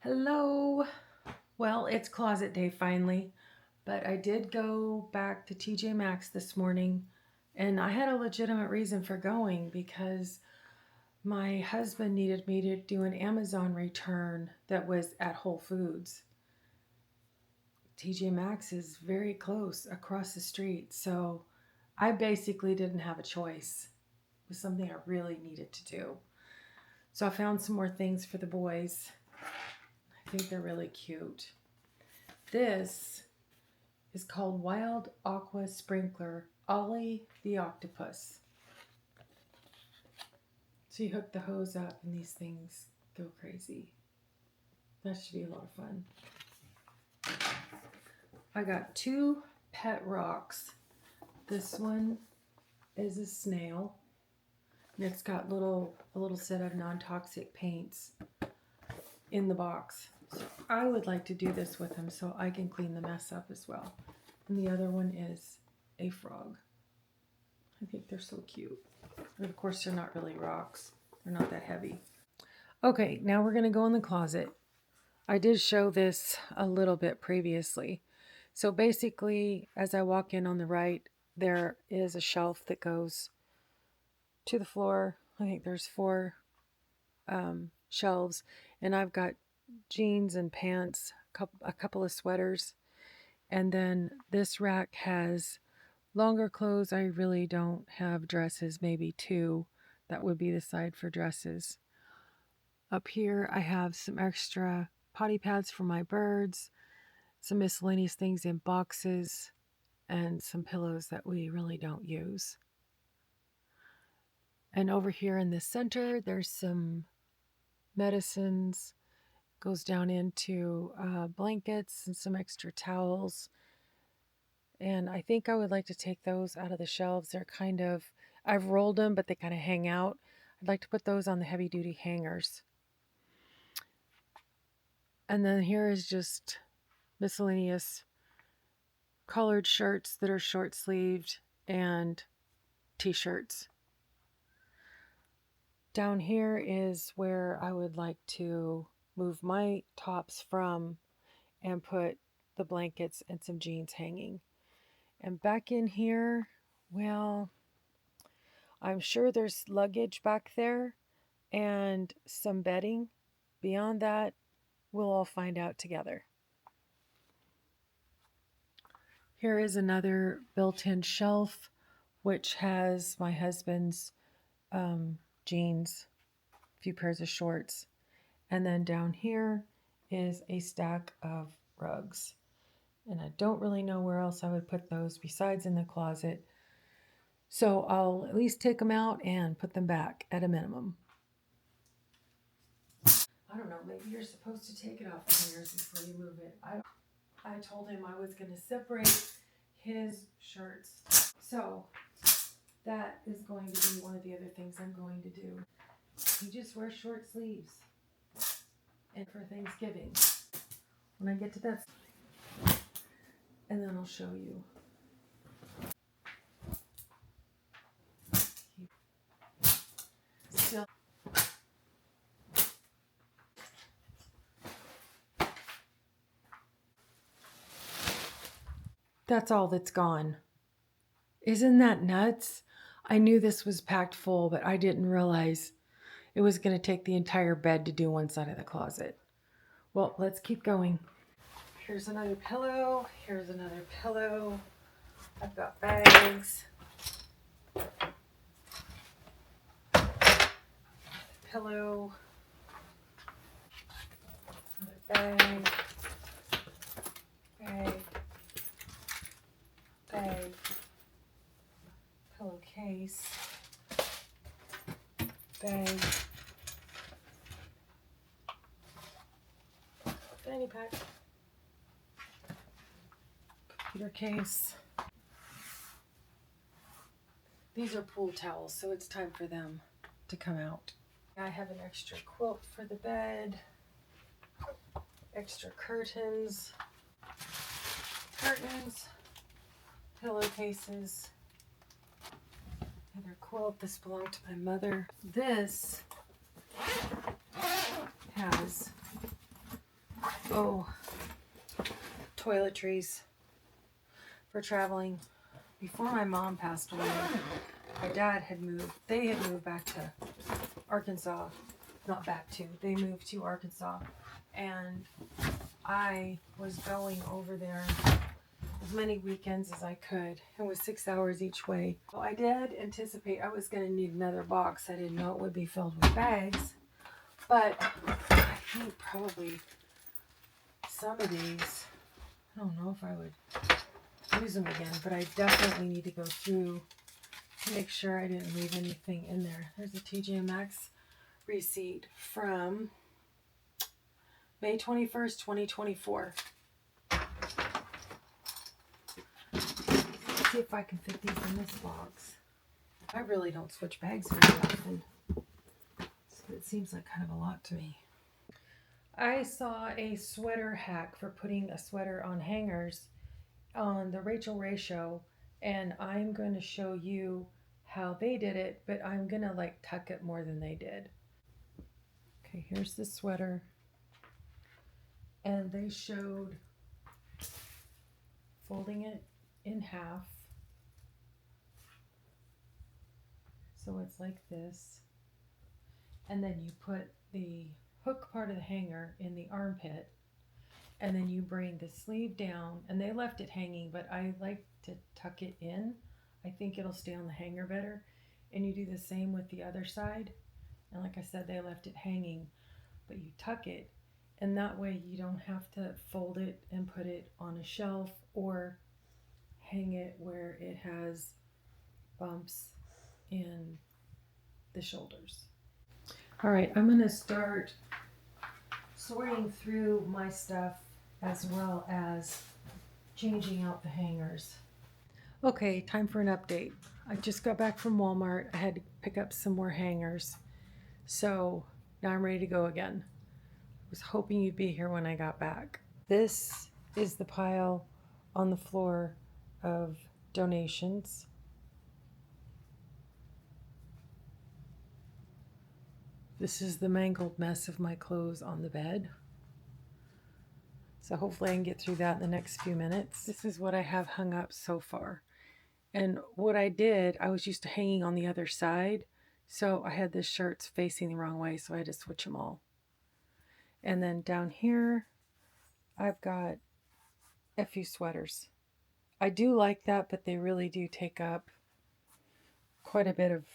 Hello. Well, it's closet day finally, but I did go back to TJ Maxx this morning and I had a legitimate reason for going because my husband needed me to do an Amazon return that was at Whole Foods. TJ Maxx is very close across the street, so I basically didn't have a choice. It was something I really needed to do. So I found some more things for the boys. I think they're really cute. This is called Wild Aqua Sprinkler Ollie the Octopus. So you hook the hose up and these things go crazy. That should be a lot of fun. I got two pet rocks. This one is a snail. And it's got a little set of non-toxic paints in the box. So I would like to do this with him so I can clean the mess up as well. And the other one is a frog. I think they're so cute. And of course, they're not really rocks. They're not that heavy. Okay, now we're going to go in the closet. I did show this a little bit previously. So basically, as I walk in on the right, there is a shelf that goes to the floor. I think there's four shelves. And I've got jeans and pants, a couple of sweaters. And then this rack has longer clothes. I really don't have dresses, maybe two. That would be the side for dresses. Up here I have some extra potty pads for my birds, some miscellaneous things in boxes, and some pillows that we really don't use. And over here in the center there's some medicines, goes down into blankets and some extra towels. And I think I would like to take those out of the shelves. They're kind of, I've rolled them, but they kind of hang out. I'd like to put those on the heavy duty hangers. And then here is just miscellaneous collared shirts that are short sleeved and t-shirts. Down here is where I would like to move my tops from and put the blankets and some jeans hanging. And back in here, well, I'm sure there's luggage back there and some bedding. Beyond that, we'll all find out together. Here is another built-in shelf, which has my husband's jeans, a few pairs of shorts. And then down here is a stack of rugs. And I don't really know where else I would put those besides in the closet. So I'll at least take them out and put them back at a minimum. I don't know, maybe you're supposed to take it off the hangers before you move it. I told him I was going to separate his shirts. So that is going to be one of the other things I'm going to do. He just wears short sleeves. And for Thanksgiving, when I get to that, and then I'll show you. Still, that's all that's gone. Isn't that nuts? I knew this was packed full, but I didn't realize it was going to take the entire bed to do one side of the closet. Well, let's keep going. Here's another pillow. Here's another pillow. I've got bags. Pillow. Another bag. Bag. Bag. Pillowcase. Bag. Fanny pack. Computer case. These are pool towels, so it's time for them to come out. I have an extra quilt for the bed, extra curtains, pillowcases, another quilt. This belonged to my mother. This has Oh, toiletries for traveling. Before my mom passed away, my dad had moved. They had moved back to Arkansas. Not back to. They moved to Arkansas. And I was going over there as many weekends as I could. It was 6 hours each way. So I did anticipate I was going to need another box. I didn't know it would be filled with bags. But I think probably some of these, I don't know if I would use them again, but I definitely need to go through to make sure I didn't leave anything in there. There's a TJ Maxx receipt from May 21st, 2024. Let's see if I can fit these in this box. I really don't switch bags very often, so it seems like kind of a lot to me. I saw a sweater hack for putting a sweater on hangers on the Rachel Ray show, and I'm going to show you how they did it, but I'm going to like tuck it more than they did. Okay, here's the sweater, and they showed folding it in half, so it's like this, and then you put the hook part of the hanger in the armpit, and then you bring the sleeve down, and they left it hanging, but I like to tuck it in. I think it'll stay on the hanger better. And you do the same with the other side. And like I said, they left it hanging, but you tuck it, and that way you don't have to fold it and put it on a shelf or hang it where it has bumps in the shoulders. All right, I'm gonna start sorting through my stuff as well as changing out the hangers. Okay, time for an update. I just got back from Walmart. I had to pick up some more hangers. So now I'm ready to go again. I was hoping you'd be here when I got back. This is the pile on the floor of donations. This is the mangled mess of my clothes on the bed. So hopefully I can get through that in the next few minutes. This is what I have hung up so far. And what I did, I was used to hanging on the other side. So I had the shirts facing the wrong way, so I had to switch them all. And then down here, I've got a few sweaters. I do like that, but they really do take up quite a bit of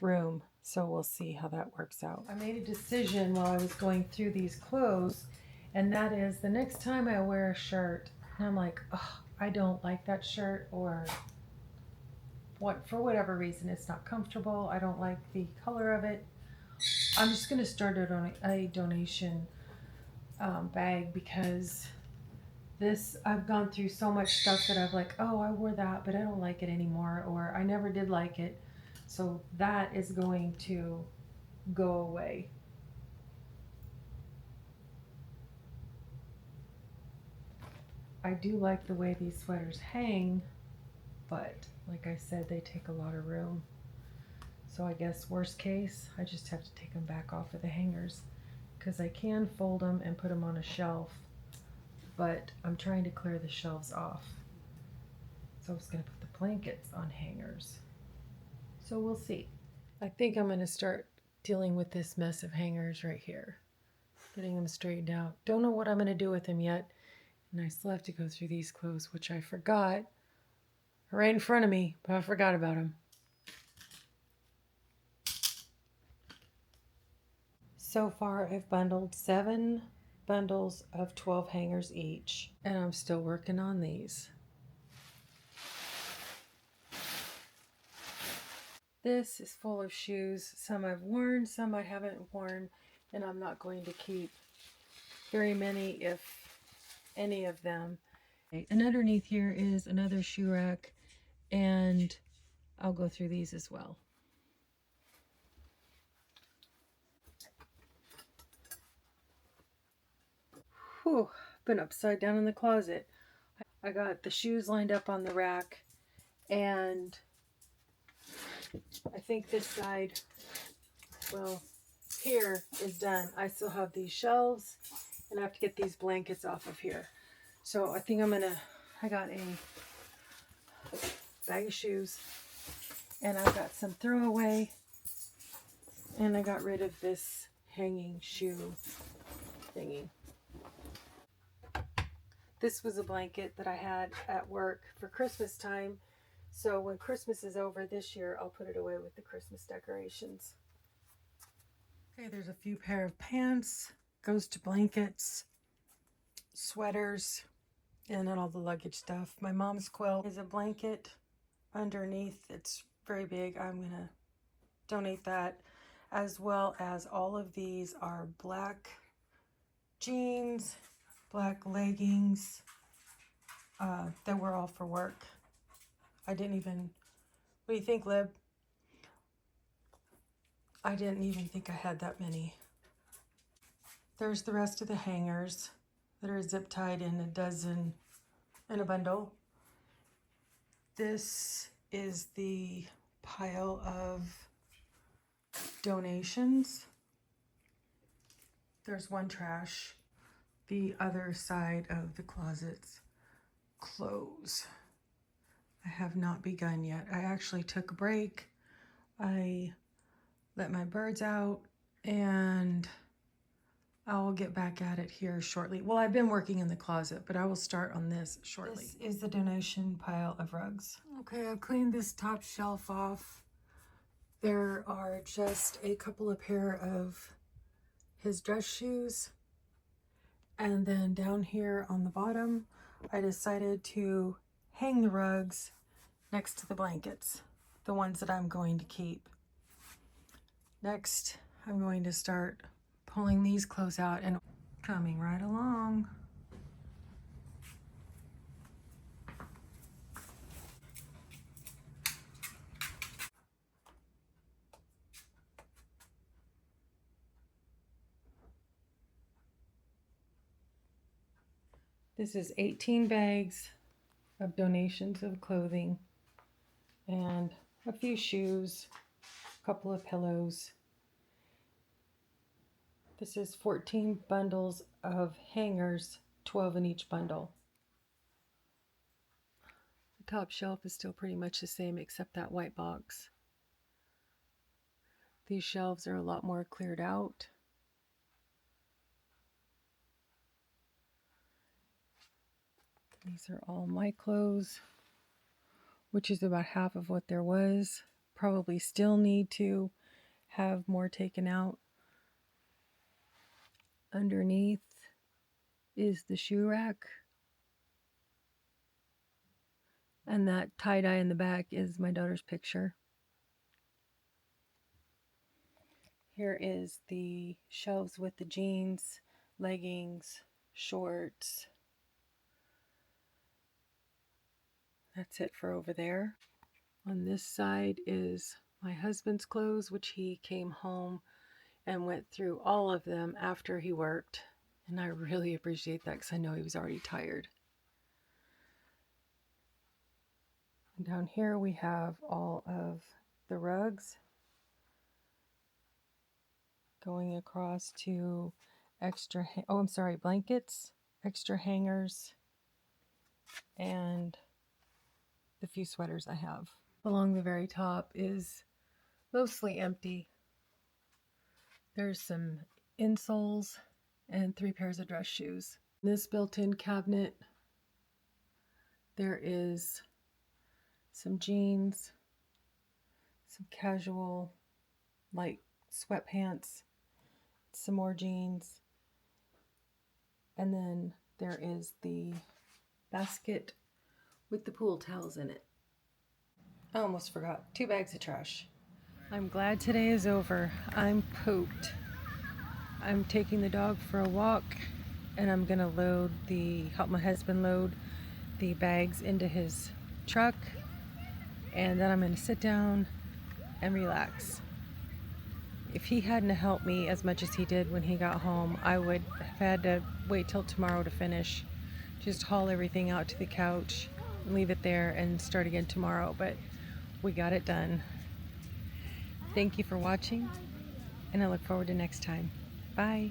room. So we'll see how that works out. I made a decision while I was going through these clothes, and that is the next time I wear a shirt, and I'm like, oh, I don't like that shirt, or for whatever reason, it's not comfortable. I don't like the color of it. I'm just going to start a donation bag, because I've gone through so much stuff that I've like, oh, I wore that, but I don't like it anymore, or I never did like it. So that is going to go away. I do like the way these sweaters hang, but like I said, they take a lot of room. So I guess worst case, I just have to take them back off of the hangers, because I can fold them and put them on a shelf, but I'm trying to clear the shelves off. So I was going to put the blankets on hangers. So we'll see. I think I'm going to start dealing with this mess of hangers right here, getting them straightened out. Don't know what I'm going to do with them yet. And I still have to go through these clothes, which I forgot right in front of me, but I forgot about them. So far, I've bundled 7 bundles of 12 hangers each, and I'm still working on these. This is full of shoes. Some I've worn, some I haven't worn, and I'm not going to keep very many, if any of them. And underneath here is another shoe rack, and I'll go through these as well. Whew, been upside down in the closet. I got the shoes lined up on the rack, and I think this side, well, here is done. I still have these shelves, and I have to get these blankets off of here. So I think I got a bag of shoes, and I've got some throwaway, and I got rid of this hanging shoe thingy. This was a blanket that I had at work for Christmas time. So when Christmas is over this year, I'll put it away with the Christmas decorations. Okay, there's a few pair of pants, goes to blankets, sweaters, and then all the luggage stuff. My mom's quilt is a blanket underneath. It's very big. I'm gonna donate that, as well as all of these are black jeans, black leggings that were all for work. I didn't even, what do you think, Lib? I didn't even think I had that many. There's the rest of the hangers that are zip tied in a dozen in a bundle. This is the pile of donations. There's one trash. The other side of the closet's clothes. I have not begun yet. I actually took a break. I let my birds out, and I'll get back at it here shortly. Well, I've been working in the closet, but I will start on this shortly. This is the donation pile of rugs. Okay, I've cleaned this top shelf off. There are just a couple of pair of his dress shoes. And then down here on the bottom, I decided to hang the rugs next to the blankets, the ones that I'm going to keep. Next, I'm going to start pulling these clothes out and coming right along. This is 18 bags of donations of clothing and a few shoes, a couple of pillows. This is 14 bundles of hangers, 12 in each bundle. The top shelf is still pretty much the same except that white box. These shelves are a lot more cleared out. These are all my clothes, which is about half of what there was. Probably still need to have more taken out. Underneath is the shoe rack. And that tie-dye in the back is my daughter's picture. Here is the shelves with the jeans, leggings, shorts. That's it for over there. On this side is my husband's clothes, which he came home and went through all of them after he worked. And I really appreciate that because I know he was already tired. And down here we have all of the rugs going across to blankets, extra hangers, and the few sweaters I have. Along the very top is mostly empty. There's some insoles and 3 pairs of dress shoes. In this built-in cabinet, there is some jeans, some casual light sweatpants, some more jeans, and then there is the basket with the pool towels in it. I almost forgot, 2 bags of trash. I'm glad today is over. I'm pooped. I'm taking the dog for a walk, and I'm gonna help my husband load the bags into his truck, and then I'm gonna sit down and relax. If he hadn't helped me as much as he did when he got home, I would have had to wait till tomorrow to finish. Just haul everything out to the couch, leave it there, and start again tomorrow, but we got it done. Thank you for watching, and I look forward to next time. Bye.